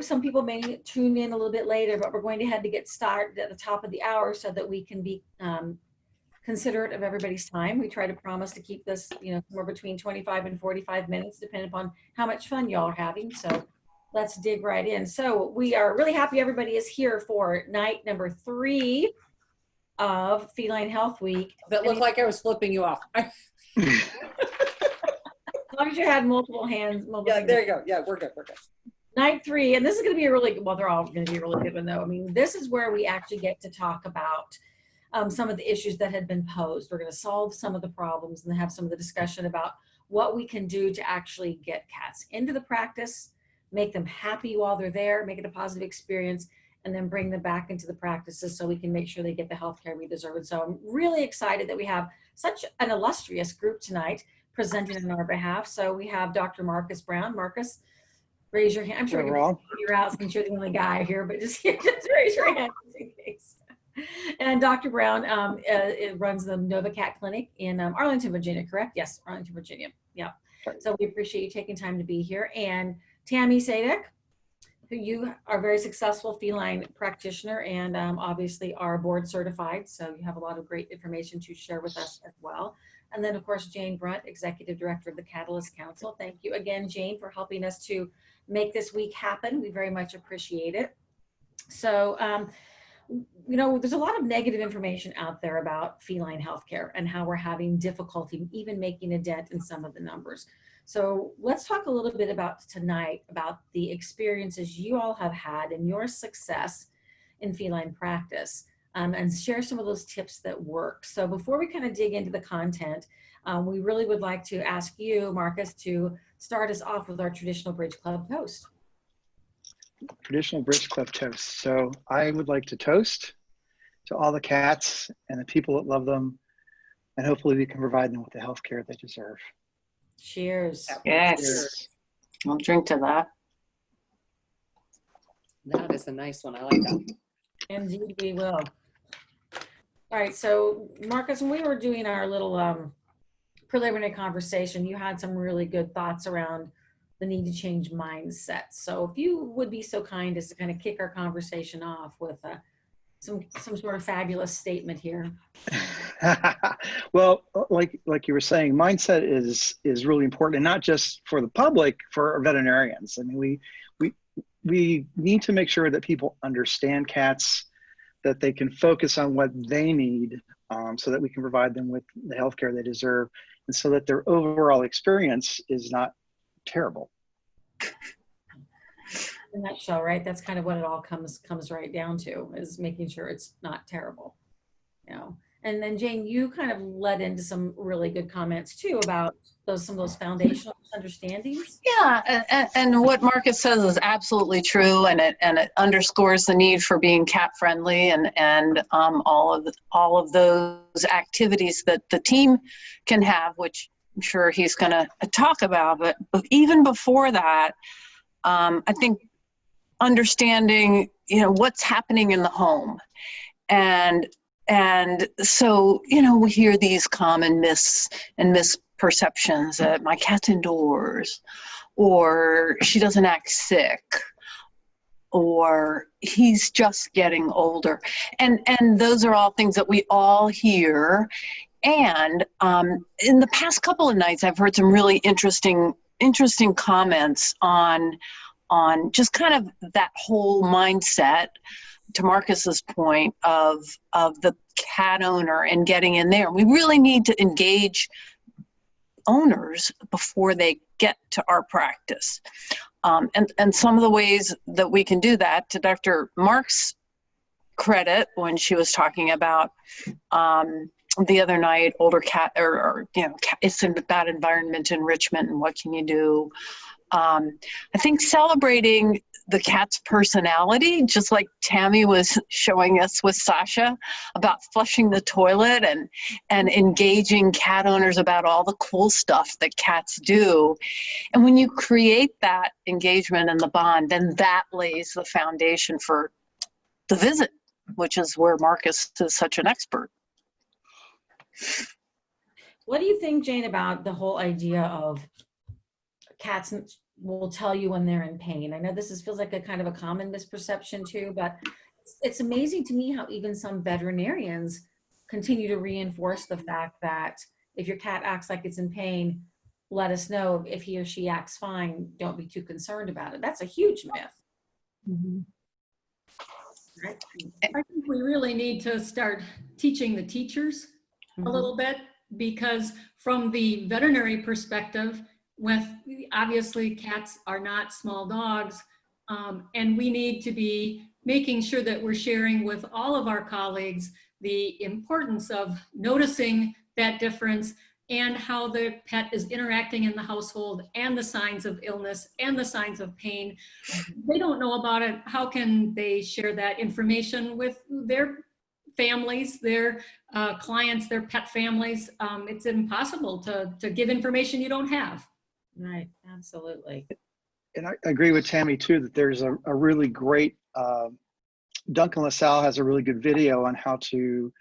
some people may tune in a little bit later, but we're going to have to get started at the top of the hour so that we can be considerate of everybody's time. We try to promise to keep this, somewhere between 25 and 45 minutes, depending upon how much fun y'all are having. So let's dig right in. So we are really happy everybody is here for night number 3 of Feline Health Week. That looked like I was flipping you off. As long as you had multiple hands. Yeah, there you go. Yeah, we're good. We're good. Night 3, and this is going to be a really good, well, they're all going to be a really good one though. I mean, this is where we actually get to talk about some of the issues that had been posed. We're going to solve some of the problems and have some of the discussion about what we can do to actually get cats into the practice, make them happy while they're there, make it a positive experience, and then bring them back into the practices so we can make sure they get the health care we deserve. And so I'm really excited that we have such an illustrious group tonight presenting on our behalf. So we have Dr. Marcus Brown. Marcus, raise your hand. I'm sure you're out since you're the only guy here, but just raise your hand just in case. And Dr. Brown runs the NOVA Cat Clinic in Arlington, Virginia, correct? Yes, Arlington, Virginia. Yeah. So we appreciate you taking time to be here. And Tammy Sadek, who you are a very successful feline practitioner and obviously are board certified. So you have a lot of great information to share with us as well. And then of course, Jane Brunt, Executive Director of the Catalyst Council. Thank you again, Jane, for helping us to make this week happen. We very much appreciate it. So, there's a lot of negative information out there about feline healthcare and how we're having difficulty even making a dent in some of the numbers. So let's talk a little bit about tonight about the experiences you all have had and your success in feline practice, and share some of those tips that work. So before we kind of dig into the content, we really would like to ask you, Marcus, to start us off with our traditional Bridge Club toast. Traditional Bridge Club toast. So I would like to toast to all the cats and the people that love them, and hopefully we can provide them with the health care they deserve. Cheers. Yes. Cheers. I'll drink to that. That is a nice one. I like that. Indeed, we will. All right. So Marcus, when we were doing our little preliminary conversation, you had some really good thoughts around the need to change mindsets. So if you would be so kind as to kind of kick our conversation off with some sort of fabulous statement here. Well, like you were saying, mindset is really important, and not just for the public, for our veterinarians. I mean, we need to make sure that people understand cats, that they can focus on what they need, so that we can provide them with the health care they deserve, and so that their overall experience is not terrible. In that show, right? That's kind of what it all comes right down to, is making sure it's not terrible, And then Jane, you kind of led into some really good comments too about some of those foundational understandings. Yeah, and what Marcus says is absolutely true, and it underscores the need for being cat friendly and all of those activities that the team can have, which I'm sure he's going to talk about. But even before that, I think understanding, what's happening in the home, and so, we hear these common myths and misperceptions that my cat's indoors, or she doesn't act sick, or he's just getting older, and those are all things that we all hear. And in the past couple of nights, I've heard some really interesting comments on just kind of that whole mindset, to Marcus's point, of the cat owner and getting in there. We really need to engage owners before they get to our practice. And some of the ways that we can do that, to Dr. Mark's credit, when she was talking about the other night, older cat, it's in bad environment enrichment and what can you do? I think celebrating the cat's personality, just like Tammy was showing us with Sasha about flushing the toilet, and engaging cat owners about all the cool stuff that cats do. And when you create that engagement and the bond, then that lays the foundation for the visit, which is where Marcus is such an expert. What do you think, Jane, about the whole idea of cats will tell you when they're in pain. I know feels like a kind of a common misperception too, but it's amazing to me how even some veterinarians continue to reinforce the fact that if your cat acts like it's in pain, let us know. If he or she acts fine, don't be too concerned about it. That's a huge myth. Mhm. Right? I think we really need to start teaching the teachers a little bit, because from the veterinary perspective, with obviously cats are not small dogs, and we need to be making sure that we're sharing with all of our colleagues the importance of noticing that difference and how the pet is interacting in the household and the signs of illness and the signs of pain. They don't know about it. How can they share that information with their families, their clients, their pet families? It's impossible to give information you don't have. Right, absolutely. And I agree with Tammy too, that there's a really great, Duncan LaSalle has a really good video on how to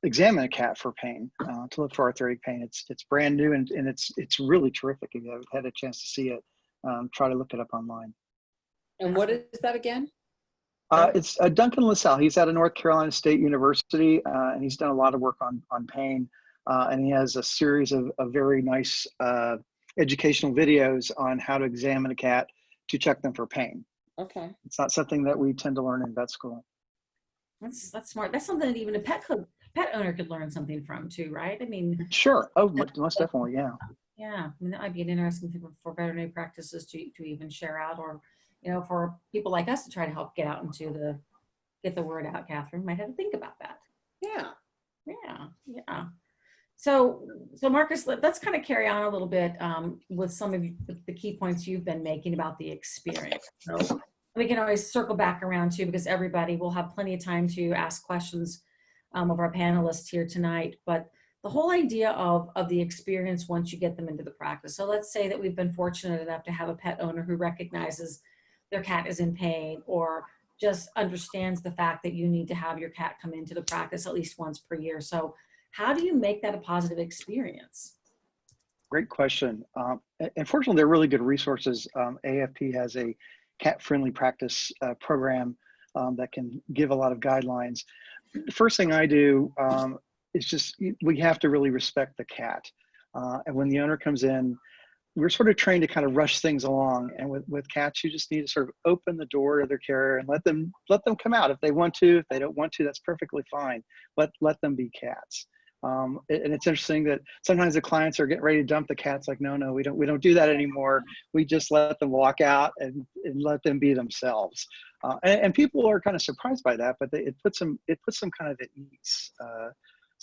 examine a cat for pain, to look for arthritic pain. It's brand new and it's really terrific. If you haven't had a chance to see it, try to look it up online. And what is that again? It's Duncan LaSalle. He's out of North Carolina State University, and he's done a lot of work on pain. And he has a series of very nice educational videos on how to examine a cat to check them for pain. Okay. It's not something that we tend to learn in vet school. That's smart. That's something that even a pet owner could learn something from too, right? I mean, Sure. Oh, most definitely. Yeah. yeah, I mean, that might be an interesting thing for veterinary practices to even share out, or, for people like us to try to help get the word out. Catherine might have to think about that. Yeah. Yeah. So Marcus, let's kind of carry on a little bit with some of the key points you've been making about the experience. So we can always circle back around too, because everybody will have plenty of time to ask questions of our panelists here tonight. But the whole idea of the experience once you get them into the practice. So let's say that we've been fortunate enough to have a pet owner who recognizes their cat is in pain, or just understands the fact that you need to have your cat come into the practice at least once per year. So how do you make that a positive experience? Great question. Unfortunately, there are really good resources. AFP has a cat-friendly practice program that can give a lot of guidelines. The first thing I do is just, we have to really respect the cat. And when the owner comes in, we're sort of trained to kind of rush things along. And with cats, you just need to sort of open the door to their care and let them come out if they want to. If they don't want to, that's perfectly fine. Let them be cats. And it's interesting that sometimes the clients are getting ready to dump the cats. Like, no, we don't do that anymore. We just let them walk out and let them be themselves. And people are kind of surprised by that, but it puts them kind of at ease.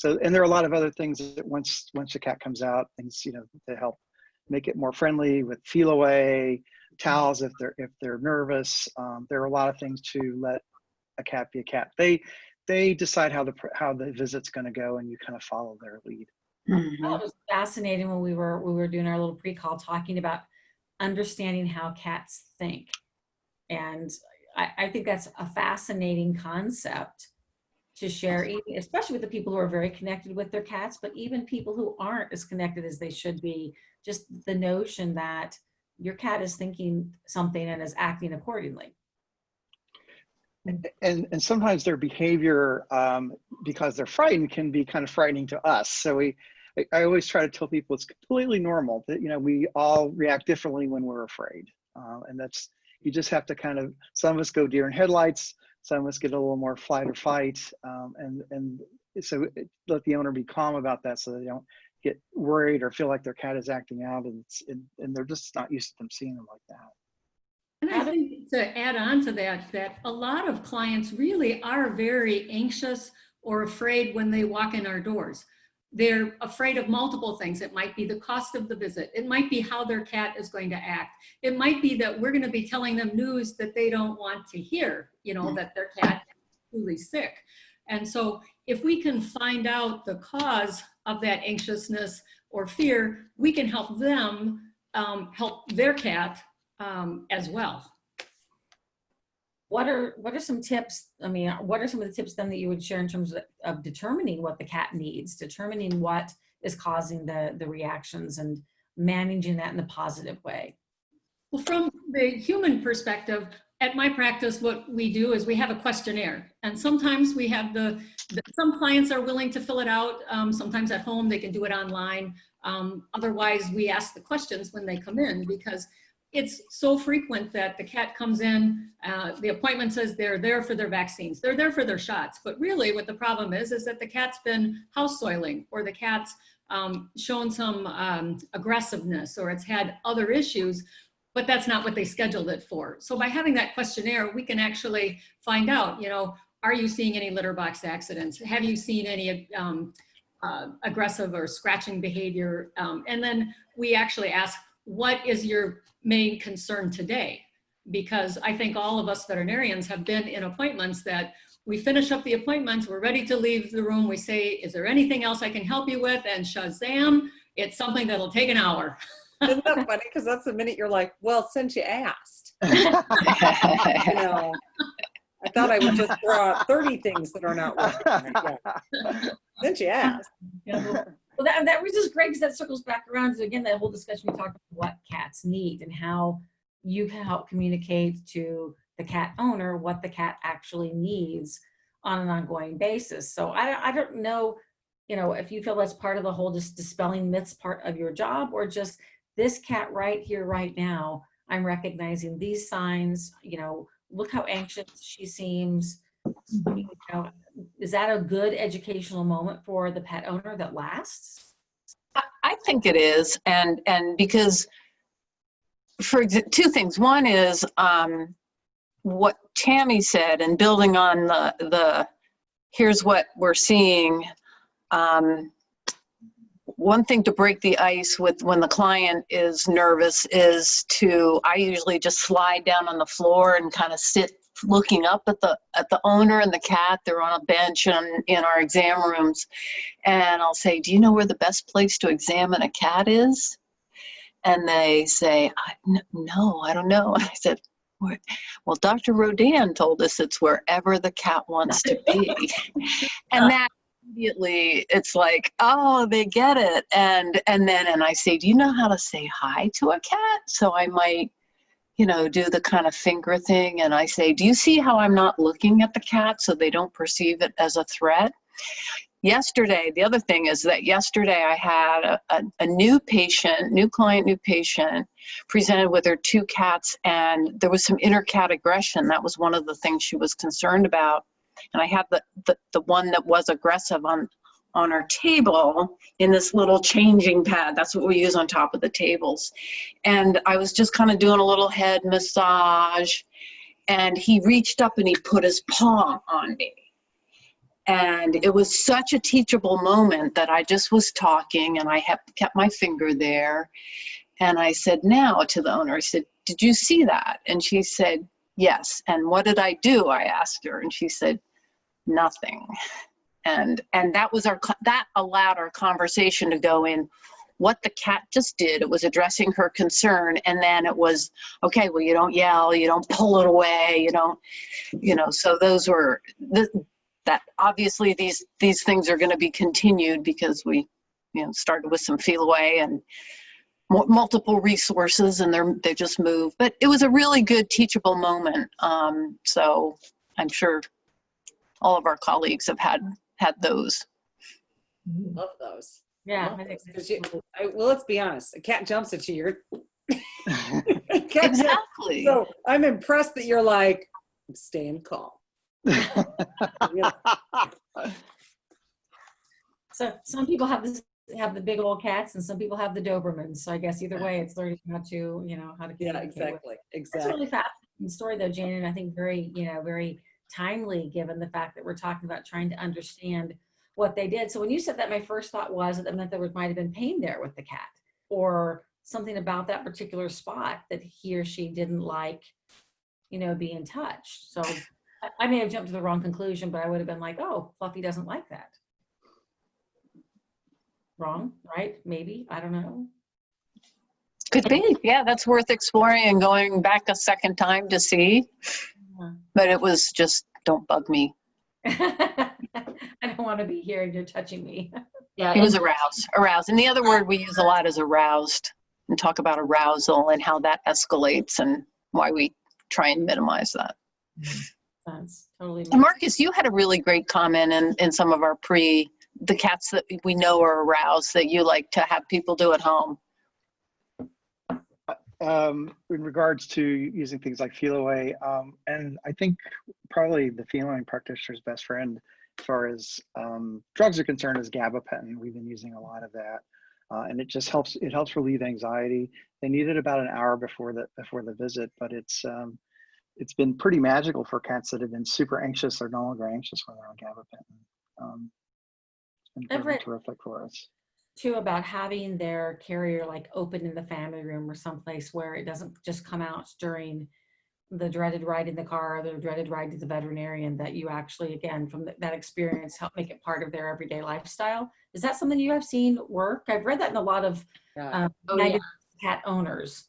And there are a lot of other things that once the cat comes out, things to help make it more friendly, with feel away, towels if they're nervous. There are a lot of things to let a cat be a cat. They decide how the visit's going to go, and you kind of follow their lead. Mhm. Oh, it was fascinating when we were doing our little pre-call talking about understanding how cats think, and I think that's a fascinating concept to share, especially with the people who are very connected with their cats, but even people who aren't as connected as they should be. Just the notion that your cat is thinking something and is acting accordingly. And sometimes their behavior, because they're frightened, can be kind of frightening to us. So I always try to tell people it's completely normal that we all react differently when we're afraid, and you just have to kind of, some of us go deer in headlights, some of us get a little more flight or fight, and so let the owner be calm about that, so they don't get worried or feel like their cat is acting out, and they're just not used to them seeing them like that. And I think to add on to that a lot of clients really are very anxious or afraid when they walk in our doors. They're afraid of multiple things. It might be the cost of the visit. It might be how their cat is going to act. It might be that we're going to be telling them news that they don't want to hear, that their cat is truly sick. And so if we can find out the cause of that anxiousness or fear, we can help them help their cat as well. What are some tips? I mean, what are some of the tips then that you would share in terms of determining what the cat needs, determining what is causing the reactions, and managing that in a positive way? Well, from the human perspective, at my practice, what we do is we have a questionnaire. And sometimes we have some clients are willing to fill it out. Sometimes at home, they can do it online. Otherwise, we ask the questions when they come in, because it's so frequent that the cat comes in, the appointment says they're there for their vaccines. They're there for their shots. But really what the problem is that the cat's been house soiling, or the cat's shown some aggressiveness, or it's had other issues, but that's not what they scheduled it for. So by having that questionnaire, we can actually find out, are you seeing any litter box accidents? Have you seen any aggressive or scratching behavior? And then we actually ask, what is your main concern today? Because I think all of us veterinarians have been in appointments that we finish up the appointments, we're ready to leave the room, we say, is there anything else I can help you with? And shazam, it's something that'll take an hour. Isn't that funny? Because that's the minute you're like, well, since you asked. I thought I would just throw out 30 things that are not working. Yeah. Since you asked. Well, that was just great, because that circles back around to, again, that whole discussion we talked about what cats need and how you can help communicate to the cat owner what the cat actually needs on an ongoing basis. So I don't know, if you feel that's part of the whole just dispelling myths part of your job, or just this cat right here, right now, I'm recognizing these signs, look how anxious she seems. Is that a good educational moment for the pet owner that lasts? I think it is, and because for two things. One is what Tammy said, and building on the here's what we're seeing. One thing to break the ice with when the client is nervous is I usually just slide down on the floor and kind of sit looking up at the owner and the cat. They're on a bench in our exam rooms, and I'll say, do you know where the best place to examine a cat is? And they say, no, I don't know. And I said, well, Dr. Rodin told us it's wherever the cat wants to be. And that immediately, it's like, oh, they get it. And I say, do you know how to say hi to a cat? So I might, do the kind of finger thing. And I say, do you see how I'm not looking at the cat so they don't perceive it as a threat? Yesterday, the other thing is that yesterday I had a new client presented with her 2 cats, and there was some inter-cat aggression. That was one of the things she was concerned about. And I had the one that was aggressive on our table in this little changing pad. That's what we use on top of the tables. And I was just kind of doing a little head massage, and he reached up and he put his paw on me. And it was such a teachable moment that I just was talking, and I kept my finger there. And I said, now to the owner, I said, did you see that? And she said, yes. And what did I do? I asked her, and she said, nothing. And that allowed our conversation to go in what the cat just did. It was addressing her concern. And then it was, okay, well, you don't yell, you don't pull it away, you don't, so those were that obviously these things are going to be continued, because we started with some feel away and multiple resources, and they just move. But it was a really good teachable moment. So I'm sure all of our colleagues have had those. Love those. Yeah. Well, let's be honest. A cat jumps at you. You're Exactly. So I'm impressed that you're like, I'm staying calm. So some people have the big old cats, and some people have the Dobermans. So I guess either way, it's learning how to how to communicate. Exactly. That's a really fascinating story, though, Jane, and I think very very timely, given the fact that we're talking about trying to understand what they did. So when you said that, my first thought was that it meant there might have been pain there with the cat, or something about that particular spot that he or she didn't like, being touched. So I may have jumped to the wrong conclusion, but I would have been like, oh, Fluffy doesn't like that. Wrong, right? Maybe, I don't know. Could be. Yeah, that's worth exploring and going back a second time to see. Yeah. But it was just, don't bug me. I don't want to be here and you're touching me. Yeah, he was aroused. And the other word we use a lot is aroused. and talk about arousal and how that escalates and why we try and minimize that. That's totally. And Marcus, you had a really great comment in some of our the cats that we know are aroused that you like to have people do at home. In regards to using things like Feel Away, and I think probably the feline practitioner's best friend as far as drugs are concerned is gabapentin. We've been using a lot of that, and it just helps. It helps relieve anxiety. They need it about an hour before the visit, but it's been pretty magical for cats that have been super anxious or no longer anxious when they're on gabapentin. It's been really terrific for us. Too, about having their carrier like open in the family room or someplace where it doesn't just come out during the dreaded ride in the car or the dreaded ride to the veterinarian, that you actually, again, from that experience, help make it part of their everyday lifestyle. Is that something you have seen work? I've read that in a lot of cat owners.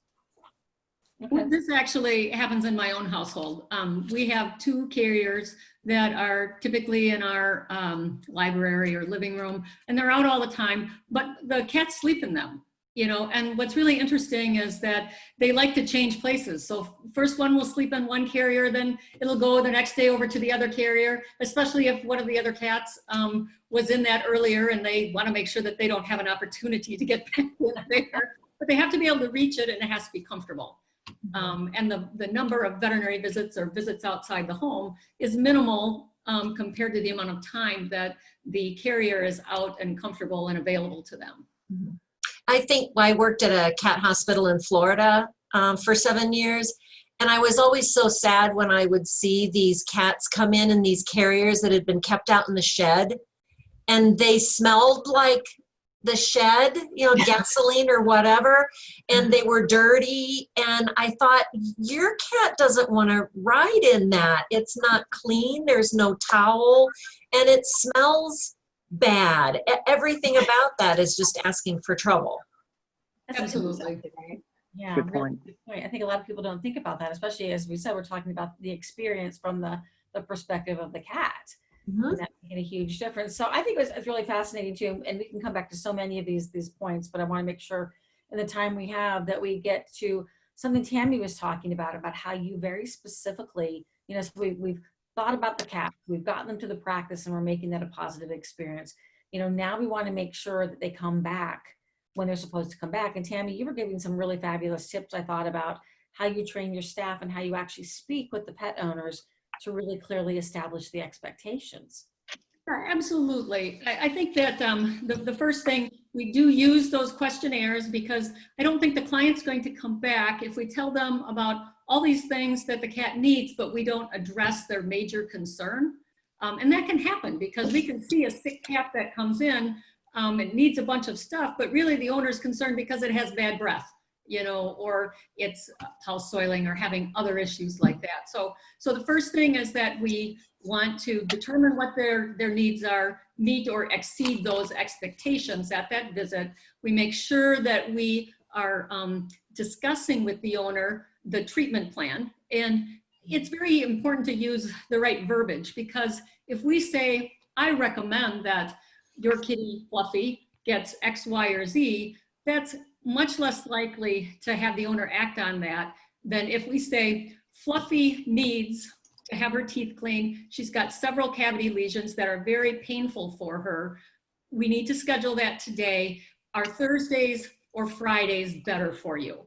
Well, this actually happens in my own household. We have 2 carriers that are typically in our library or living room, and they're out all the time, but the cats sleep in them, you know, and what's really interesting is that they like to change places. So first one will sleep in one carrier, then it'll go the next day over to the other carrier, especially if one of the other cats was in that earlier and they want to make sure that they don't have an opportunity to get back in there, but they have to be able to reach it and it has to be comfortable. And the number of veterinary visits or visits outside the home is minimal compared to the amount of time that the carrier is out and comfortable and available to them. I think I worked at a cat hospital in Florida for 7 years, and I was always so sad when I would see these cats come in these carriers that had been kept out in the shed, and they smelled like the shed, you know, gasoline or whatever, and they were dirty. And I thought, your cat doesn't want to ride in that. It's not clean. There's no towel and it smells bad. Everything about that is just asking for trouble. Absolutely. Yeah, Good point. Really good point. I think a lot of people don't think about that, especially as we said, we're talking about the experience from the perspective of the cat. And that's making a huge difference. So I think it's really fascinating too, and we can come back to so many of these points, but I want to make sure in the time we have that we get to something Tammy was talking about how you very specifically, you know, so we've thought about the cat, we've gotten them to the practice, and we're making that a positive experience. You know, now we want to make sure that they come back when they're supposed to come back. And Tammy, you were giving some really fabulous tips, I thought, about how you train your staff and how you actually speak with the pet owners to really clearly establish the expectations. Absolutely. I think that the first thing, we do use those questionnaires because I don't think the client's going to come back if we tell them about all these things that the cat needs, but we don't address their major concern. And that can happen because we can see a sick cat that comes in, it needs a bunch of stuff, but really the owner's concerned because it has bad breath, you know, or it's house soiling or having other issues like that. So the first thing is that we want to determine what their needs are, meet or exceed those expectations at that visit. We make sure that we are discussing with the owner the treatment plan. And it's very important to use the right verbiage, because if we say, I recommend that your kitty Fluffy gets X, Y, or Z, that's much less likely to have the owner act on that than if we say Fluffy needs to have her teeth cleaned. She's got several cavity lesions that are very painful for her. We need to schedule that today. Are Thursdays or Fridays better for you?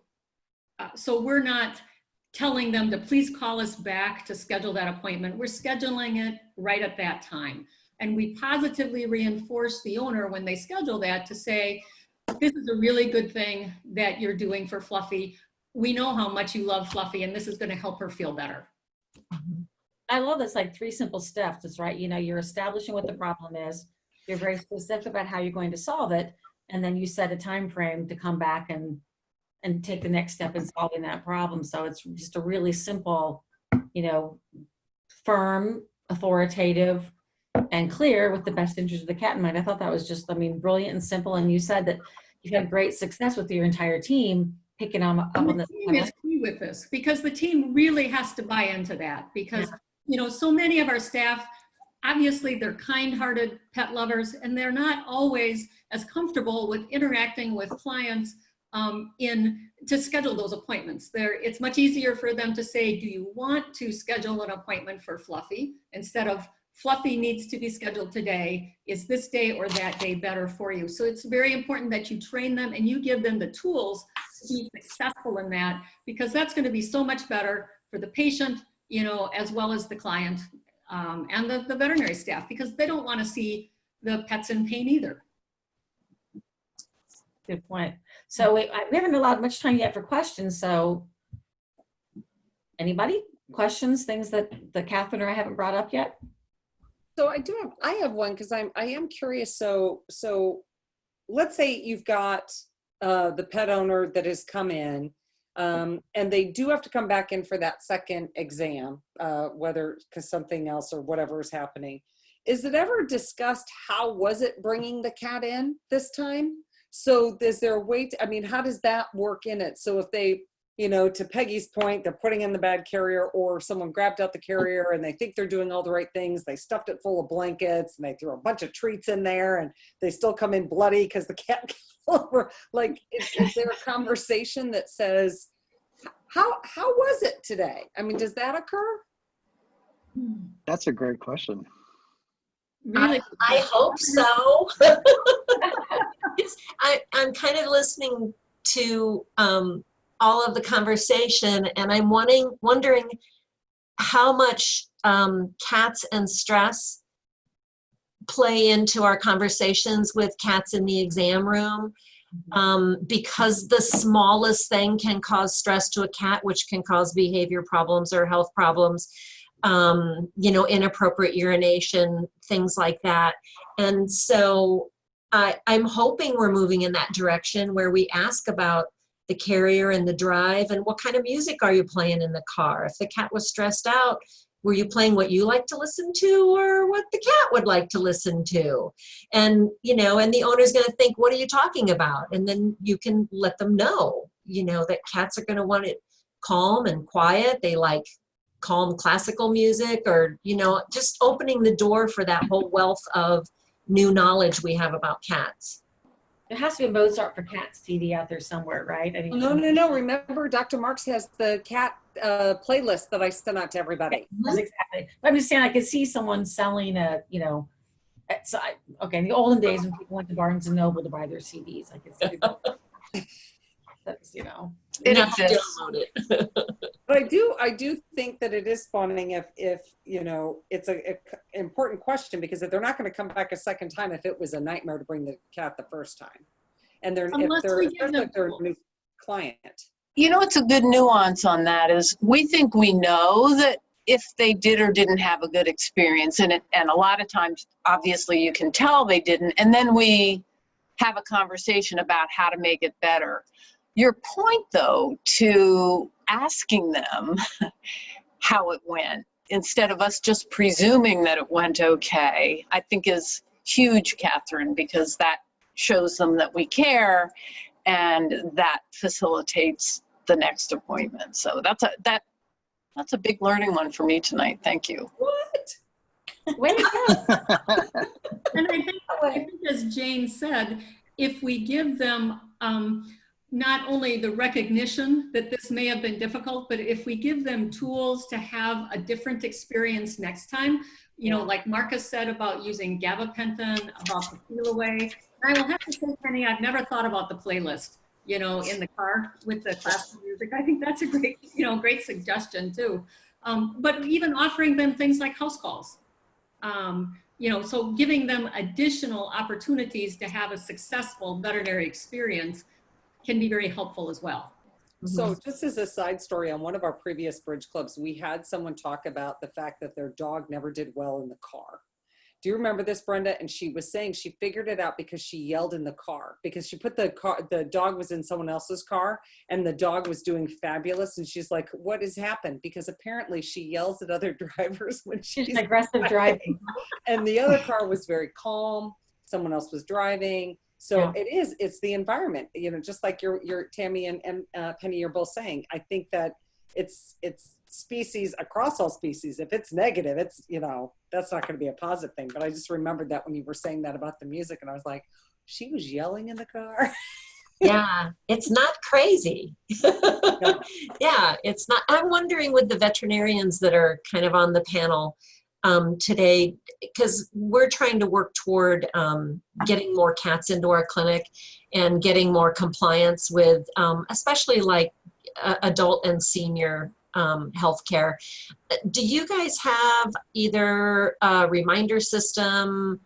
So we're not telling them to please call us back to schedule that appointment. We're scheduling it right at that time. And we positively reinforce the owner when they schedule that to say, this is a really good thing that you're doing for Fluffy. We know how much you love Fluffy, and this is going to help her feel better. I love this, like 3 simple steps. That's right. You know, you're establishing what the problem is. You're very specific about how you're going to solve it. And then you set a time frame to come back and take the next step in solving that problem. So it's just a really simple, you know, firm, authoritative, and clear with the best interest of the cat in mind. I thought that was just, I mean, brilliant and simple. And you said that you've had great success with your entire team picking up on this. The team is key with this, because the team really has to buy into that, because you know, so many of our staff, obviously they're kind-hearted pet lovers, and they're not always as comfortable with interacting with clients to schedule those appointments. It's much easier for them to say, do you want to schedule an appointment for Fluffy, instead of Fluffy needs to be scheduled today. Is this day or that day better for you? So it's very important that you train them and you give them the tools to be successful in that, because that's going to be so much better for the patient, as well as the client and the veterinary staff, because they don't want to see the pets in pain either. Good point. So we haven't allowed much time yet for questions. So anybody? Questions, things that Catherine or I haven't brought up yet? So I have one, because I am curious. So let's say you've got the pet owner that has come in, and they do have to come back in for that second exam, whether because something else or whatever is happening. Is it ever discussed how was it bringing the cat in this time? So is there a way to, how does that work in it? So if they, to Peggy's point, they're putting in the bad carrier, or someone grabbed out the carrier and they think they're doing all the right things. They stuffed it full of blankets and they threw a bunch of treats in there, and they still come in bloody because the cat fell over. Like, is there a conversation that says, how was it today? Does that occur? That's a great question. Really? I hope so. I'm kind of listening to all of the conversation, and I'm wondering how much cats and stress play into our conversations with cats in the exam room, because the smallest thing can cause stress to a cat, which can cause behavior problems or health problems, inappropriate urination, things like that. And so I'm hoping we're moving in that direction, where we ask about the carrier and the drive, and what kind of music are you playing in the car? If the cat was stressed out, were you playing what you like to listen to, or what the cat would like to listen to? And, and the owner's going to think, what are you talking about? And then you can let them know, that cats are going to want it calm and quiet. They like calm classical music, or, just opening the door for that whole wealth of new knowledge we have about cats. There has to be a Mozart for Cats CD out there somewhere, right? No. Remember, Dr. Marks has the cat playlist that I sent out to everybody. Yes, exactly. I'm just saying, I could see someone selling in the olden days when people went to Barnes and Noble to buy their CDs, I could see that's, It Now exists. download it. But I do think that it is spawning if it's an important question, because if they're not going to come back a second time if it was a nightmare to bring the cat the first time, and they're a new client. It's a good nuance on that is we think we know that if they did or didn't have a good experience, and a lot of times obviously you can tell they didn't, and then we have a conversation about how to make it better. Your point, though, to asking them how it went, instead of us just presuming that it went okay, I think is huge, Catherine, because that shows them that we care, and that facilitates the next appointment. So that's a big learning one for me tonight. Thank you. What? Way to go. And I think, as Jane said, if we give them not only the recognition that this may have been difficult, but if we give them tools to have a different experience next time, like Marcus said about using gabapentin, about the feel away. I will have to say, Penny, I've never thought about the playlist, in the car with the classical music. I think that's a great suggestion too. But even offering them things like house calls, so giving them additional opportunities to have a successful veterinary experience can be very helpful as well. So just as a side story, on one of our previous bridge clubs, we had someone talk about the fact that their dog never did well in the car. Do you remember this, Brenda? And she was saying she figured it out because she yelled in the car, because she put the dog was in someone else's car and the dog was doing fabulous. And she's like, what has happened? Because apparently she yells at other drivers when she's aggressive driving. And the other car was very calm. Someone else was driving. So yeah. It's the environment, just like your Tammy and Penny, you're both saying. I think that it's species across all species. If it's negative, it's, that's not going to be a positive thing. But I just remembered that when you were saying that about the music, and I was like, she was yelling in the car. Yeah, it's not crazy. Yeah, it's not. I'm wondering with the veterinarians that are kind of on the panel today, because we're trying to work toward getting more cats into our clinic and getting more compliance with, especially like adult and senior healthcare. Do you guys have either a reminder system,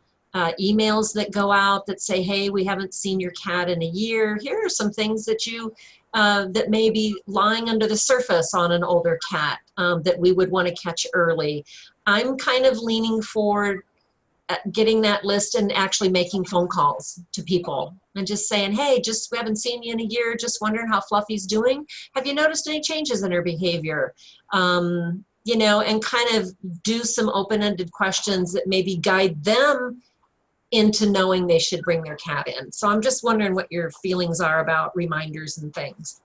emails that go out that say, hey, we haven't seen your cat in a year. Here are some things that you that may be lying under the surface on an older cat that we would want to catch early. I'm kind of leaning forward at getting that list and actually making phone calls to people and just saying, hey, just we haven't seen you in a year, just wondering how Fluffy's doing. Have you noticed any changes in her behavior? You know, and kind of do some open-ended questions that maybe guide them into knowing they should bring their cat in. So I'm just wondering what your feelings are about reminders and things.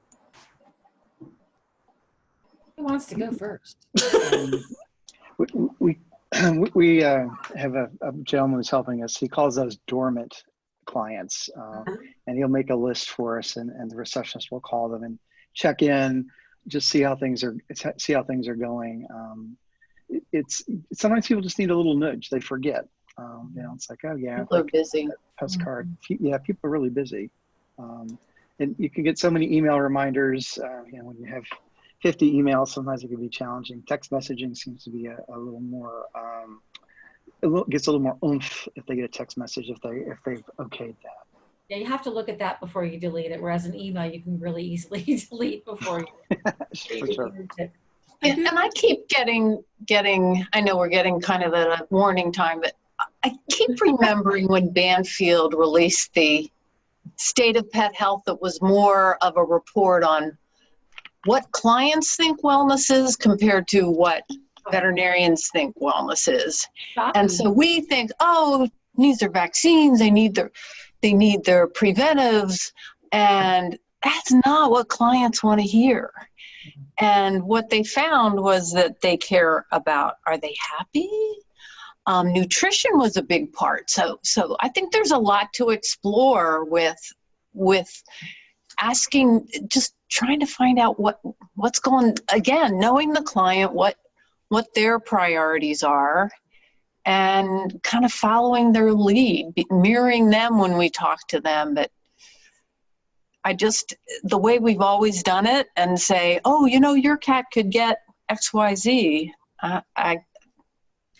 Who wants to go first? We have a gentleman who's helping us. He calls those dormant clients, and he'll make a list for us, and the receptionist will call them and check in, just see how things are going. It's sometimes people just need a little nudge. They forget. You know, it's like, oh yeah, People are busy. postcard. Yeah, people are really busy, and you can get so many email reminders. You know, when you have 50 emails, sometimes it can be challenging. Text messaging seems to be a little more, gets a little more oomph if they get a text message, if they've okayed that. Yeah, you have to look at that before you delete it, whereas an email you can really easily delete before you. For sure. And I keep getting, I know we're getting kind of at a warning time, but I keep remembering when Banfield released the State of Pet Health that was more of a report on what clients think wellness is compared to what veterinarians think wellness is. And so we think, oh, needs their vaccines, they need their preventives, and that's not what clients want to hear. And what they found was that they care about, are they happy? Nutrition was a big part. So I think there's a lot to explore with asking, just trying to find out what's going, again, knowing the client, what their priorities are, and kind of following their lead, mirroring them when we talk to them. But the way we've always done it and say, oh, you know, your cat could get XYZ.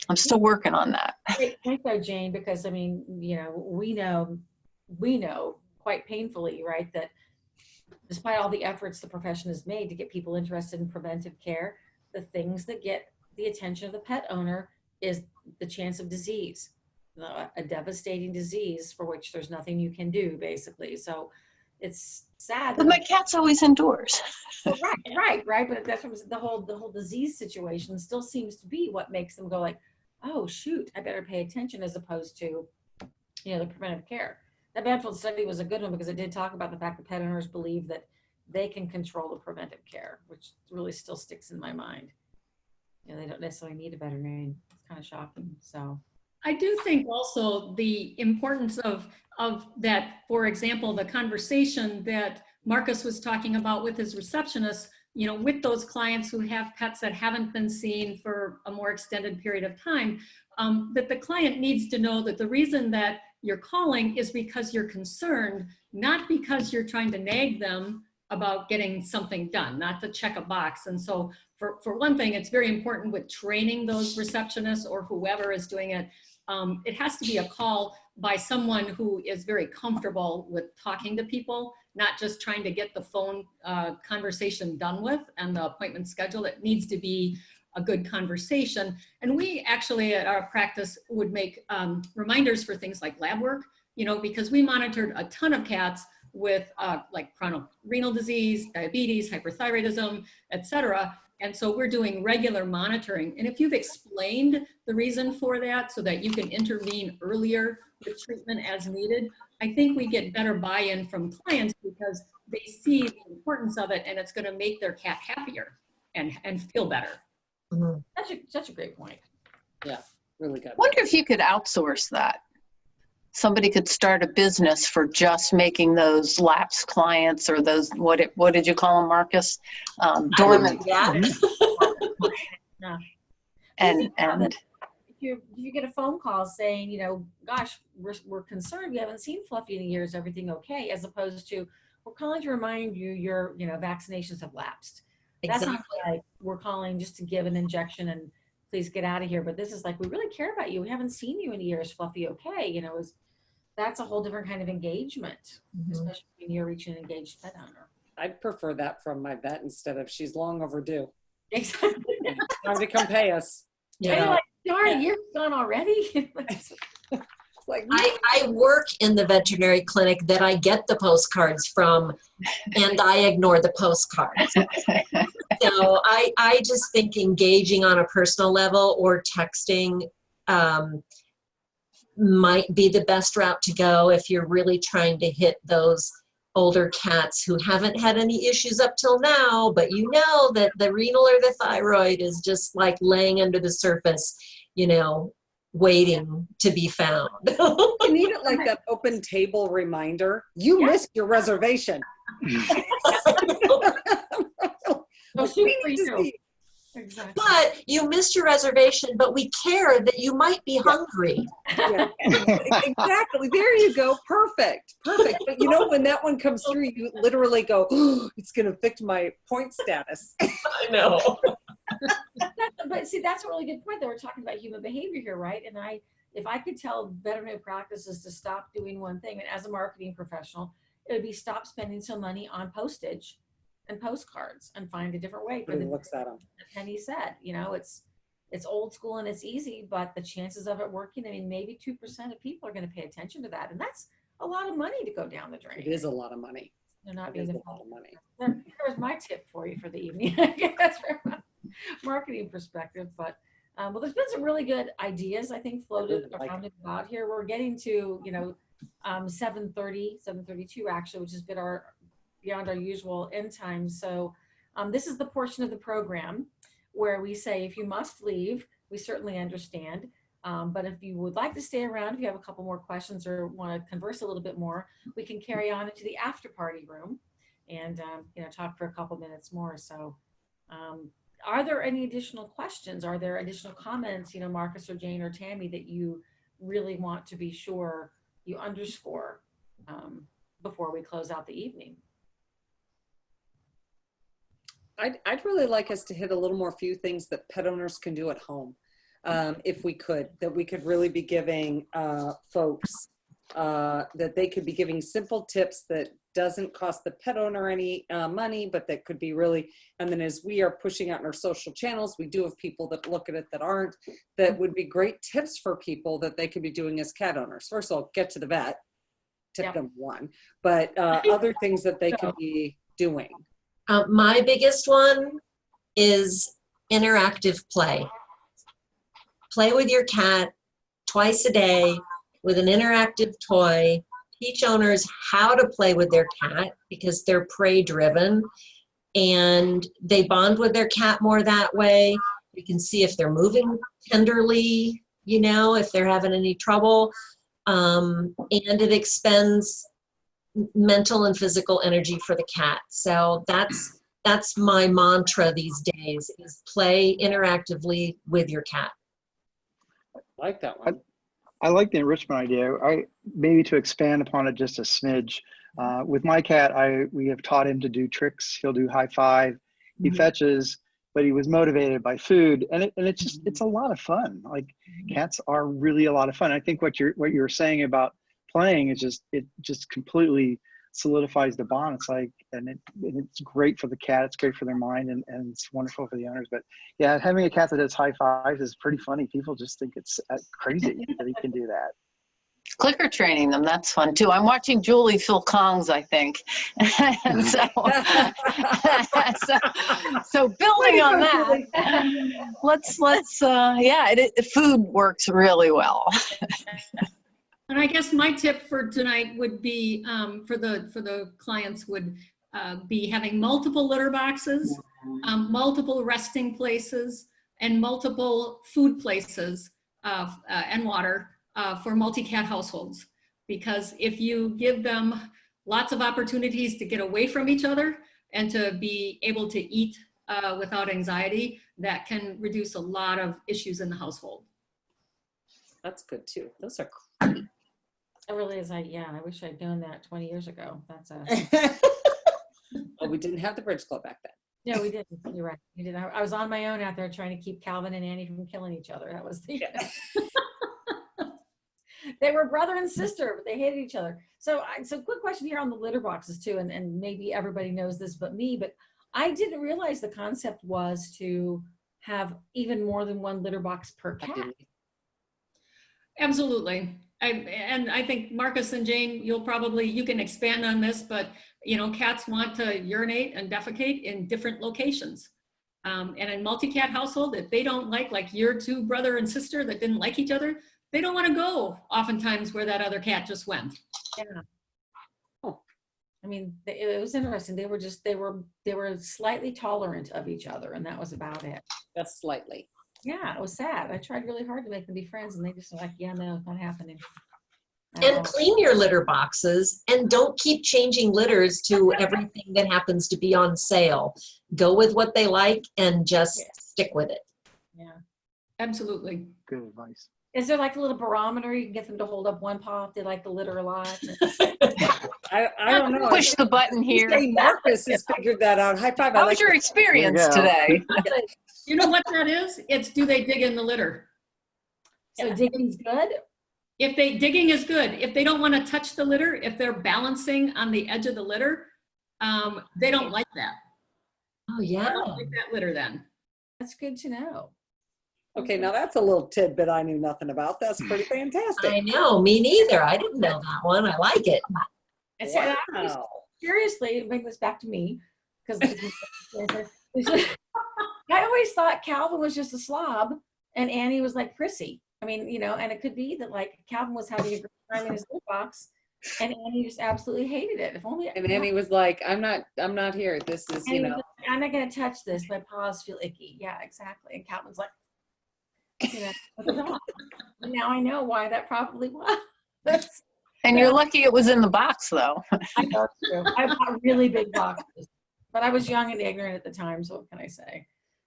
I'm still working on that. Great point though, Jane, because I mean, you know, we know quite painfully, right, that despite all the efforts the profession has made to get people interested in preventive care, the things that get the attention of the pet owner is the chance of disease, a devastating disease for which there's nothing you can do, basically. So it's sad. But my cat's always indoors. Right. But that's what the whole disease situation still seems to be what makes them go like, oh shoot, I better pay attention, as opposed to, you know, the preventive care. That Banfield study was a good one because it did talk about the fact that pet owners believe that they can control the preventive care, which really still sticks in my mind. You know, they don't necessarily need a veterinarian. It's kind of shocking. So I do think also the importance of that, for example, the conversation that Marcus was talking about with his receptionist, you know, with those clients who have pets that haven't been seen for a more extended period of time, that the client needs to know that the reason that you're calling is because you're concerned, not because you're trying to nag them about getting something done, not to check a box. And so for one thing, it's very important with training those receptionists or whoever is doing it. It has to be a call by someone who is very comfortable with talking to people, not just trying to get the phone conversation done with and the appointment scheduled. It needs to be a good conversation. And we actually at our practice would make reminders for things like lab work, you know, because we monitored a ton of cats with like chronic renal disease, diabetes, hyperthyroidism, etc. And so we're doing regular monitoring. And if you've explained the reason for that so that you can intervene earlier with treatment as needed, I think we get better buy-in from clients because they see the importance of it and it's going to make their cat happier and feel better. such a great point. Yeah, really good. Wonder if you could outsource that. somebody could start a business for just making those lapsed clients, or those, what did you call them, Marcus? I would Dormant. do that. Yeah. And If you get a phone call saying, you know, gosh, we're concerned, we haven't seen Fluffy in years, everything okay? As opposed to, we're calling to remind you your, you know, vaccinations have lapsed. That sounds like we're calling just to give an injection and please get out of here. But this is like, we really care about you. We haven't seen you in years, Fluffy, okay? You know, that's a whole different kind of engagement, especially when you're reaching an engaged pet owner. I'd prefer that from my vet instead of she's long overdue. Exactly. Time to come pay us. Yeah. You're like, darn, a year's gone already. It's like, I work in the veterinary clinic that I get the postcards from, and I ignore the postcards. So I just think engaging on a personal level or texting might be the best route to go if you're really trying to hit those older cats who haven't had any issues up till now, but you know that the renal or the thyroid is just like laying under the surface, you know, waiting to be found. you need it like that open table reminder. You missed your reservation. No soup for you. Exactly. But you missed your reservation, but we care that you might be hungry. Yeah. Exactly. There you go. Perfect. Perfect. But you know, when that one comes through, you literally go, oh, it's going to affect my point status. I know. But see, that's a really good point that we're talking about human behavior here, right? And if I could tell veterinary practices to stop doing one thing, and as a marketing professional, it would be stop spending some money on postage and postcards and find a different way. For looks at them. Penny said, you know, it's old school and it's easy, but the chances of it working, I mean, maybe 2% of people are going to pay attention to that. And that's a lot of money to go down the drain. It is a lot of money. They're not It being is a lot of money. There's my tip for you for the evening. I guess from a marketing perspective, but well, there's been some really good ideas, I think, floated around and about here. We're getting to, you know, 7:32 actually, which has been beyond our usual end time. So this is the portion of the program where we say, if you must leave, we certainly understand. But if you would like to stay around, if you have a couple more questions or want to converse a little bit more, we can carry on into the after party room and you know, talk for a couple minutes more. So are there any additional questions? Are there additional comments, you know, Marcus or Jane or Tammy, that you really want to be sure you underscore before we close out the evening? I'd really like us to hit a little more few things that pet owners can do at home. If we could, that we could really be giving folks, that they could be giving simple tips that doesn't cost the pet owner any money, but that could be really, and then as we are pushing out in our social channels, we do have people that look at it that aren't, that would be great tips for people that they could be doing as cat owners. First of all, get to the vet, tip number one, but other things that they could be doing. My biggest one is interactive play. Play with your cat twice a day with an interactive toy. Teach owners how to play with their cat because they're prey driven and they bond with their cat more that way. You can see if they're moving tenderly, you know, if they're having any trouble. And it expends mental and physical energy for the cat. So that's my mantra these days, is play interactively with your cat. I like that one. I like the enrichment idea. Maybe to expand upon it just a smidge. With my cat, we have taught him to do tricks. He'll do high five. He fetches, but he was motivated by food, and it's a lot of fun. Like, cats are really a lot of fun. I think what you're saying about playing is it just completely solidifies the bond. It's like, and it's great for the cat. It's great for their mind, and it's wonderful for the owners. But yeah, having a cat that does high fives is pretty funny. People just think it's crazy that he can do that. Clicker training them, that's fun too. I'm watching Julie Phil Kongs, I think. And so building on that, let's food works really well. And I guess my tip for tonight would be for the clients would be having multiple litter boxes, multiple resting places, and multiple food places and water for multi-cat households. because if you give them lots of opportunities to get away from each other and to be able to eat without anxiety, that can reduce a lot of issues in the household. That's good too. Those are It really is. I wish I'd known that 20 years ago. That's a. well, we didn't have the Bridge Club back then. No, we didn't. You're right. We did. I was on my own out there trying to keep Calvin and Annie from killing each other. That was the. They were brother and sister, but they hated each other. So quick question here on the litter boxes too, and maybe everybody knows this but me, but I didn't realize the concept was to have even more than one litter box per cat. Absolutely. I think Marcus and Jane, you can expand on this, but cats want to urinate and defecate in different locations. And in multi-cat household, if they don't like your two brother and sister that didn't like each other, they don't want to go oftentimes where that other cat just went. Yeah. Oh. I mean, it was interesting. They were slightly tolerant of each other, and that was about it. Just slightly. Yeah, it was sad. I tried really hard to make them be friends, and they just were like, yeah, no, it's not happening. And clean your litter boxes, and don't keep changing litters to everything that happens to be on sale. Go with what they like and just stick with it. Yeah, absolutely. Good advice. Is there like a little barometer you can get them to hold up one paw if they like the litter a lot? I don't know. Push the button here. Marcus has figured that out. High five. How was your experience today? You know what that is? It's do they dig in the litter? So digging's good? Digging is good. If they don't want to touch the litter, if they're balancing on the edge of the litter, they don't like that. Oh yeah. They don't like that litter then. That's good to know. Okay, now that's a little tidbit I knew nothing about. That's pretty fantastic. I know, me neither. I didn't know that one. I like it. And so wow. Seriously, bring this back to me, because I always thought Calvin was just a slob and Annie was like prissy. I mean, and it could be that like Calvin was having a great time in his litter box and Annie just absolutely hated it. If only. And Annie was like, I'm not here. This is, I'm not going to touch this. My paws feel icky. Yeah, exactly. And Calvin's like, and now I know why that probably was. And you're lucky it was in the box, though. I know it's true. I bought really big boxes, but I was young and ignorant at the time. So what can I say?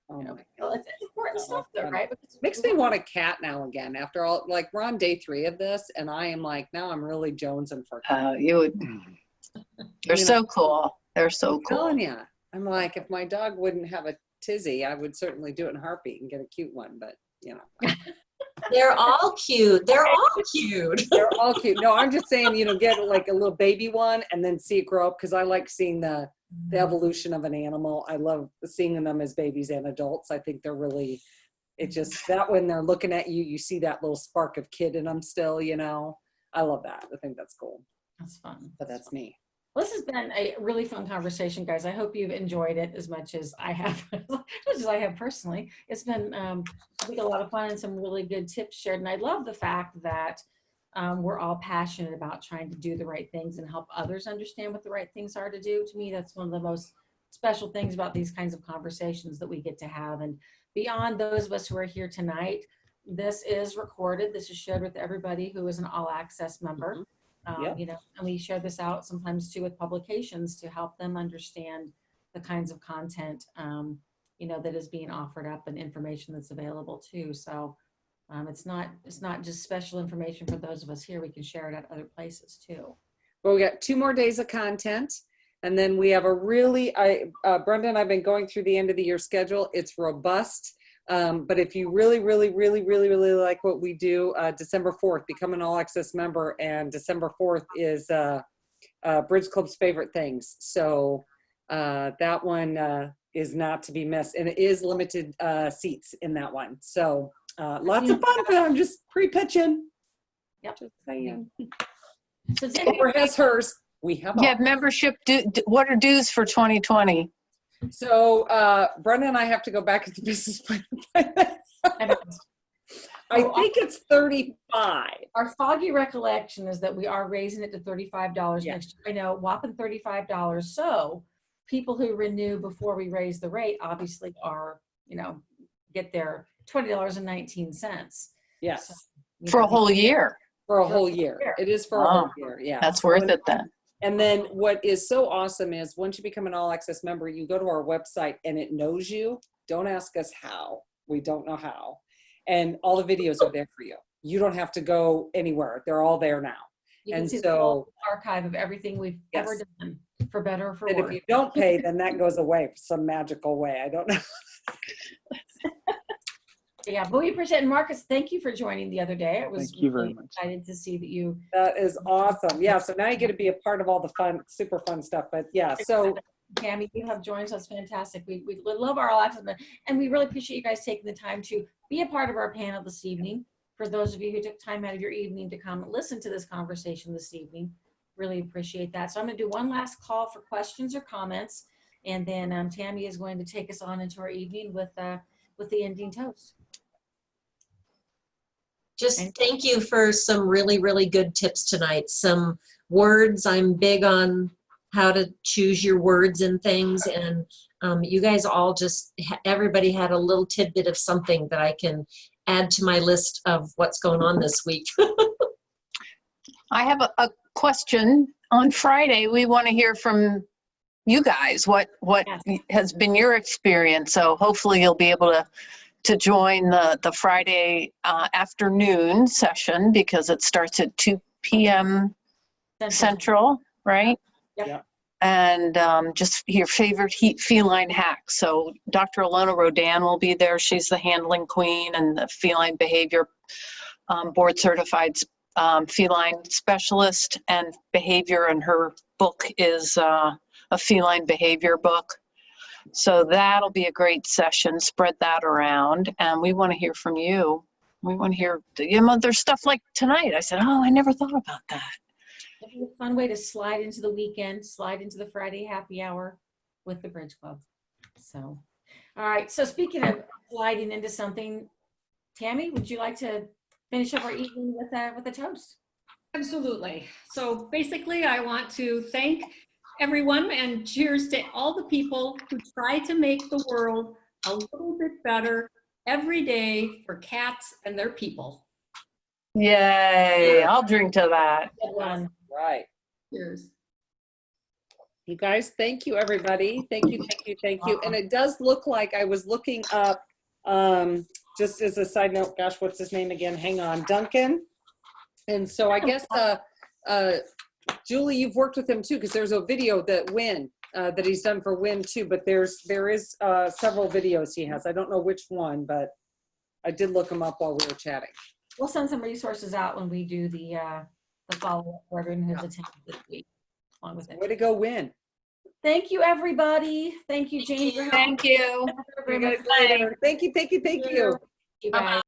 Oh my Well, it's important stuff, though, right? Because makes me want a cat now again. After all, like we're on day 3 of this, and I am like, now I'm really jonesing for. You would. They're so cool. They're so cool. Yeah, I'm like, if my dog wouldn't have a tizzy, I would certainly do it in a heartbeat and get a cute one. But they're all cute. They're all cute. They're all cute. No, I'm just saying, get like a little baby one and then see it grow up, because I like seeing the evolution of an animal. I love seeing them as babies and adults. I think they're really, it just, that when they're looking at you, you see that little spark of kid in them still, I love that. I think that's cool. That's fun. But that's me. Well, this has been a really fun conversation, guys. I hope you've enjoyed it as much as I have, personally. It's been, I think, a lot of fun and some really good tips shared. And I love the fact that we're all passionate about trying to do the right things and help others understand what the right things are to do. To me, that's one of the most special things about these kinds of conversations that we get to have. And beyond those of us who are here tonight, this is recorded. This is shared with everybody who is an all access member. And we share this out sometimes too with publications to help them understand the kinds of content, that is being offered up and information that's available too. So it's not just special information for those of us here. We can share it at other places too. Well, we got 2 more days of content. And then we have a really, Brenda and I've been going through the end of the year schedule. It's robust. But if you really, really, really, really, really like what we do, December 4th, become an all access member. And December 4th is Bridge Club's favorite things. So that one is not to be missed. And it is limited seats in that one. So lots of fun for them. I'm just pre-pitching. Yep. Just saying. So Amber has hers. We have You have membership. What are dues for 2020? So Brenda and I have to go back into business plan. I think it's 35. Our foggy recollection is that we are raising it to $35 next year. I know, whopping $35. So people who renew before we raise the rate obviously are, get their $20.19. Yes. So, For a whole year. For a whole year. It is for a whole year, yeah. That's So worth it then. And then what is so awesome is once you become an all access member, you go to our website and it knows you. Don't ask us how. We don't know how. And all the videos are there for you. You don't have to go anywhere. They're all there now. You can And see the so whole archive of everything we've ever Yes. done, for better or for and worse. if you don't pay, then that goes away some magical way. I don't know. Yeah, but we appreciate it. Marcus, thank you for joining the other day. I was Thank you very really much. excited to see that you. That is awesome. Yeah. So now you get to be a part of all the fun, super fun stuff. But yeah, so Tammy, you have joined us. Fantastic. We love our all access, and we really appreciate you guys taking the time to be a part of our panel this evening. For those of you who took time out of your evening to come and listen to this conversation this evening, really appreciate that. So I'm going to do one last call for questions or comments, and then Tammy is going to take us on into our evening with the ending toast. Just thank you for some really, really good tips tonight. Some words, I'm big on how to choose your words and things. And you guys all just, everybody had a little tidbit of something that I can add to my list of what's going on this week. I have a question. On Friday, we want to hear from you guys. What Yes. has been your experience? So hopefully you'll be able to join the Friday afternoon session, because it starts at 2 p.m. Central, right? Yep. Yeah. And just your favorite feline hacks. So Dr. Alona Rodan will be there. She's the handling queen and the feline behavior board certified feline specialist and behavior. And her book is a feline behavior book. So that'll be a great session. Spread that around. And we want to hear from you. We want to hear, there's stuff like tonight. I said, oh, I never thought about that. It'll be a fun way to slide into the weekend, slide into the Friday happy hour with the Bridge Club. So, all right. So speaking of sliding into something, Tammy, would you like to finish up our evening with a toast? Absolutely. So basically, I want to thank everyone and cheers to all the people who try to make the world a little bit better every day for cats and their people. Yay. I'll drink to that. Good one. right. Cheers. You guys, thank you, everybody. Thank you, thank you, thank you. And it does look like I was looking up, just as a side note, gosh, what's his name again? Hang on, Duncan. And so I guess, Julie, you've worked with him too, because there's a video that that he's done for Win too, but there is several videos he has. I don't know which one, but I did look him up while we were chatting. We'll send some resources out when we do the follow-up for everyone who's attended this week, along with it. Way to go, Win. Thank you, everybody. Thank you, Jane. Thank you. See you guys later. Thank you, thank you, thank you. You guys.